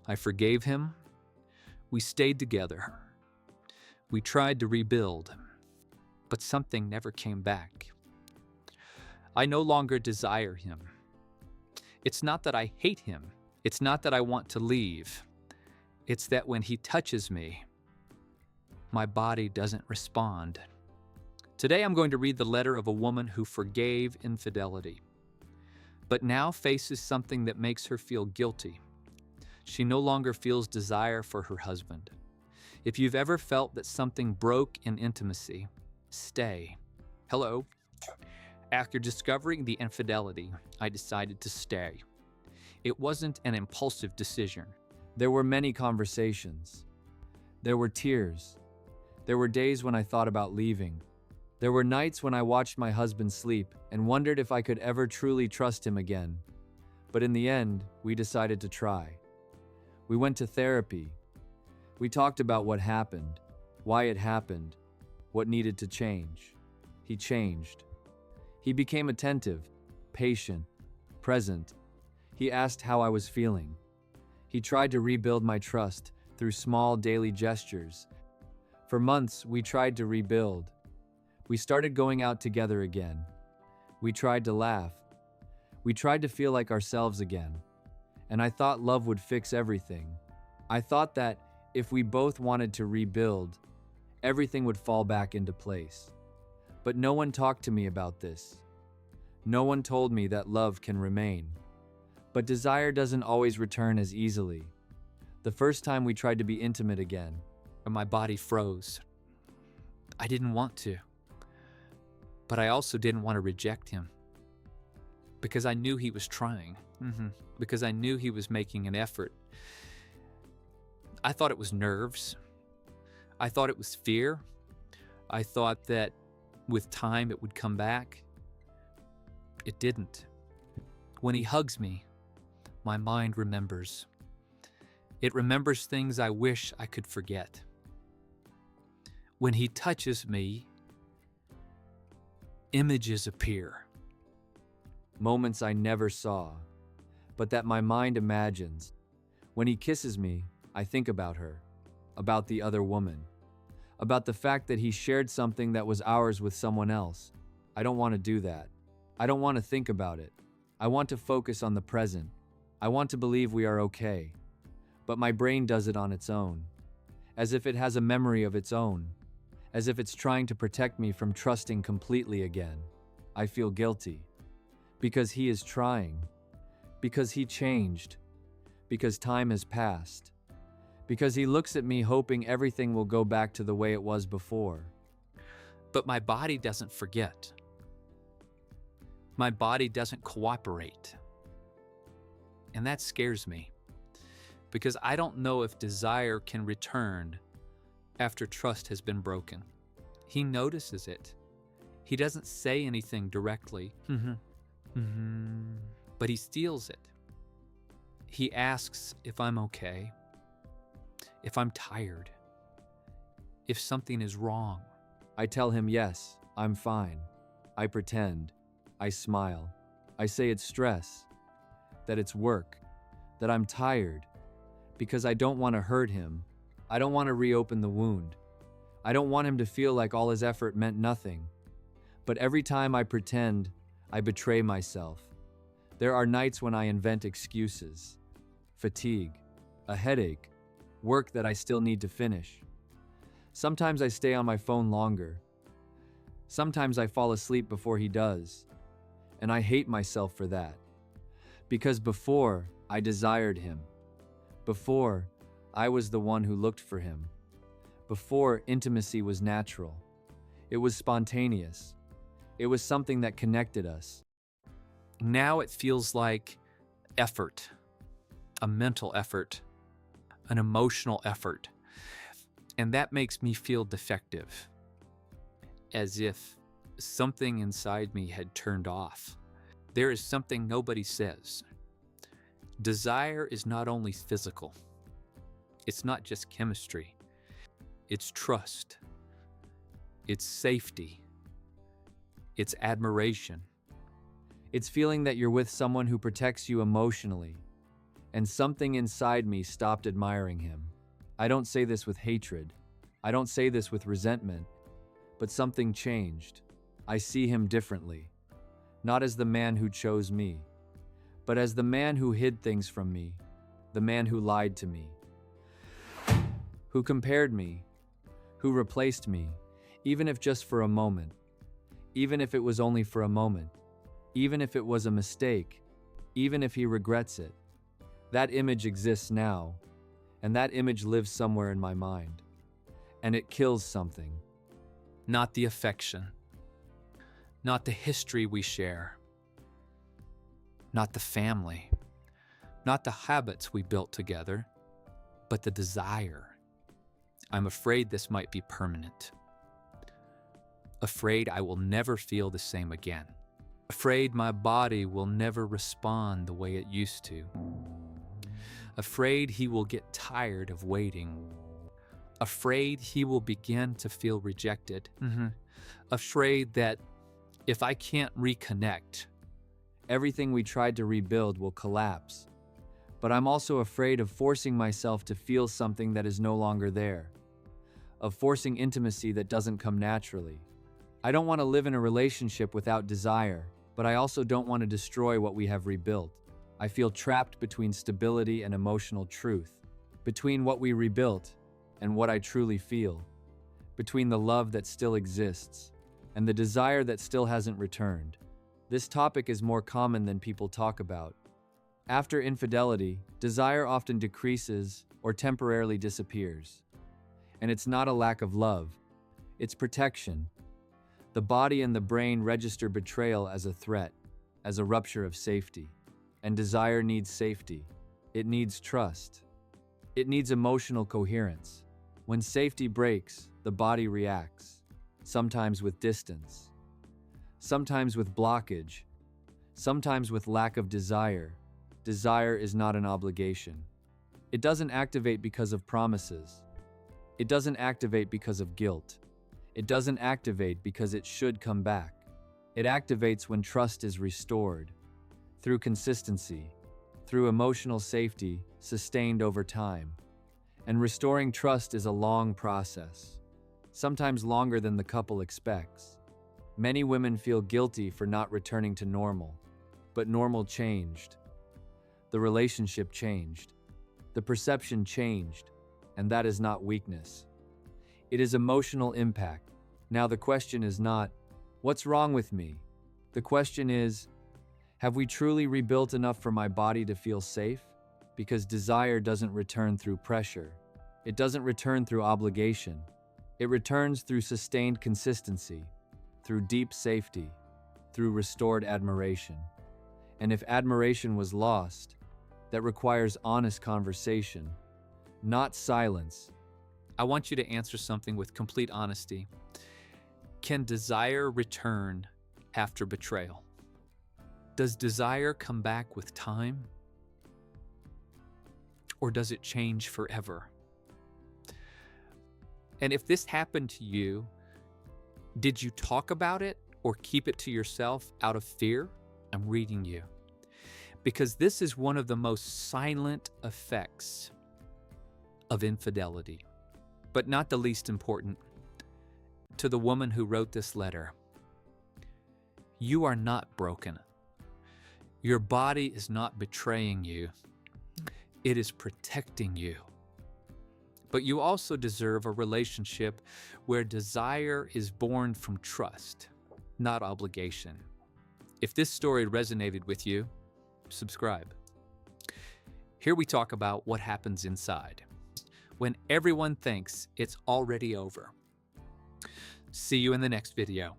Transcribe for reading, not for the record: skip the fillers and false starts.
I forgave him. We stayed together. We tried to rebuild, but something never came back. I no longer desire him. It's not that I hate him. It's not that I want to leave. It's that when he touches me, my body doesn't respond. Today I'm going to read the letter of a woman who forgave infidelity, but now faces something that makes her feel guilty. She no longer feels desire for her husband. If you've ever felt that something broke in intimacy, stay. Hello. After discovering the infidelity, I decided to stay. It wasn't an impulsive decision. There were many conversations. There were tears. There were days when I thought about leaving. There were nights when I watched my husband sleep and wondered if I could ever truly trust him again. But in the end, we decided to try. We went to therapy. We talked about what happened, why it happened, what needed to change. He changed. He became attentive, patient, present. He asked how I was feeling. He tried to rebuild my trust through small daily gestures. For months, we tried to rebuild. We started going out together again. We tried to laugh. We tried to feel like ourselves again. And I thought love would fix everything. I thought that if we both wanted to rebuild, everything would fall back into place. But no one talked to me about this. No one told me that love can remain. But desire doesn't always return as easily. The first time we tried to be intimate again, And my body froze. I didn't want to. But I also didn't want to reject him. Because I knew he was trying. Because I knew he was making an effort. I thought it was nerves. I thought it was fear. I thought that with time it would come back. It didn't. When he hugs me, my mind remembers. It remembers things I wish I could forget. When he touches me, images appear. Moments I never saw, but that my mind imagines. When he kisses me, I think about her, about the other woman, about the fact that he shared something that was ours with someone else. I don't want to do that. I don't want to think about it. I want to focus on the present. I want to believe we are okay. But my brain does it on its own, as if it has a memory of its own, as if it's trying to protect me from trusting completely again. I feel guilty, because he is trying, because he changed, because time has passed, because he looks at me hoping everything will go back to the way it was before. But my body doesn't forget. My body doesn't cooperate. And that scares me, because I don't know if desire can return after trust has been broken. He notices it. He doesn't say anything directly, but he steals it. He asks if I'm okay, if I'm tired, if something is wrong. I tell him yes, I'm fine. I pretend. I smile. I say it's stress, that it's work, that I'm tired, because I don't want to hurt him. I don't want to reopen the wound. I don't want him to feel like all his effort meant nothing. But every time I pretend, I betray myself. There are nights when I invent excuses. Fatigue, a headache, work that I still need to finish. Sometimes I stay on my phone longer. Sometimes I fall asleep before he does. And I hate myself for that. Because before, I desired him. Before, I was the one who looked for him. Before, intimacy was natural. It was spontaneous. It was something that connected us. Now it feels like effort, a mental effort, an emotional effort. And that makes me feel defective, as if something inside me had turned off. There is something nobody says. Desire is not only physical. It's not just chemistry. It's trust. It's safety. It's admiration. It's feeling that you're with someone who protects you emotionally. and something inside me stopped admiring him. I don't say this with hatred. I don't say this with resentment, but something changed. I see him differently, not as the man who chose me, but as the man who hid things from me, the man who lied to me, who compared me, who replaced me, even if just for a moment, even if it was only for a moment, even if it was a mistake, even if he regrets it. That image exists now, and that image lives somewhere in my mind, and it kills something. Not the affection, not the history we share, not the family, not the habits we built together, but the desire. I'm afraid this might be permanent. Afraid I will never feel the same again. Afraid my body will never respond the way it used to. Afraid he will get tired of waiting. Afraid he will begin to feel rejected. Afraid that if I can't reconnect, everything we tried to rebuild will collapse. But I'm also afraid of forcing myself to feel something that is no longer there, of forcing intimacy that doesn't come naturally. I don't want to live in a relationship without desire, but I also don't want to destroy what we have rebuilt. I feel trapped between stability and emotional truth, between what we rebuilt and what I truly feel, between the love that still exists and the desire that still hasn't returned. This topic is more common than people talk about. After infidelity, desire often decreases or temporarily disappears. And it's not a lack of love, it's protection. The body and the brain register betrayal as a threat, as a rupture of safety. And desire needs safety. It needs trust. It needs emotional coherence. When safety breaks, the body reacts, sometimes with distance, sometimes with blockage, sometimes with lack of desire. Desire is not an obligation. It doesn't activate because of promises. It doesn't activate because of guilt. It doesn't activate because it should come back. It activates when trust is restored, through consistency, through emotional safety sustained over time. And restoring trust is a long process, sometimes longer than the couple expects. Many women feel guilty for not returning to normal, but normal changed. The relationship changed. The perception changed, and that is not weakness. It is emotional impact. Now the question is not, what's wrong with me? The question is, have we truly rebuilt enough for my body to feel safe? Because desire doesn't return through pressure. It doesn't return through obligation. It returns through sustained consistency, through deep safety, through restored admiration. And if admiration was lost, that requires honest conversation, not silence. I want you to answer something with complete honesty. Can desire return after betrayal? Does desire come back with time? Or does it change forever? And if this happened to you, did you talk about it or keep it to yourself out of fear? I'm reading you. Because this is one of the most silent effects of infidelity, but not the least important. To the woman who wrote this letter, you are not broken. Your body is not betraying you. It is protecting you. But you also deserve a relationship where desire is born from trust, not obligation. If this story resonated with you, subscribe. Here we talk about what happens inside when everyone thinks it's already over. See you in the next video.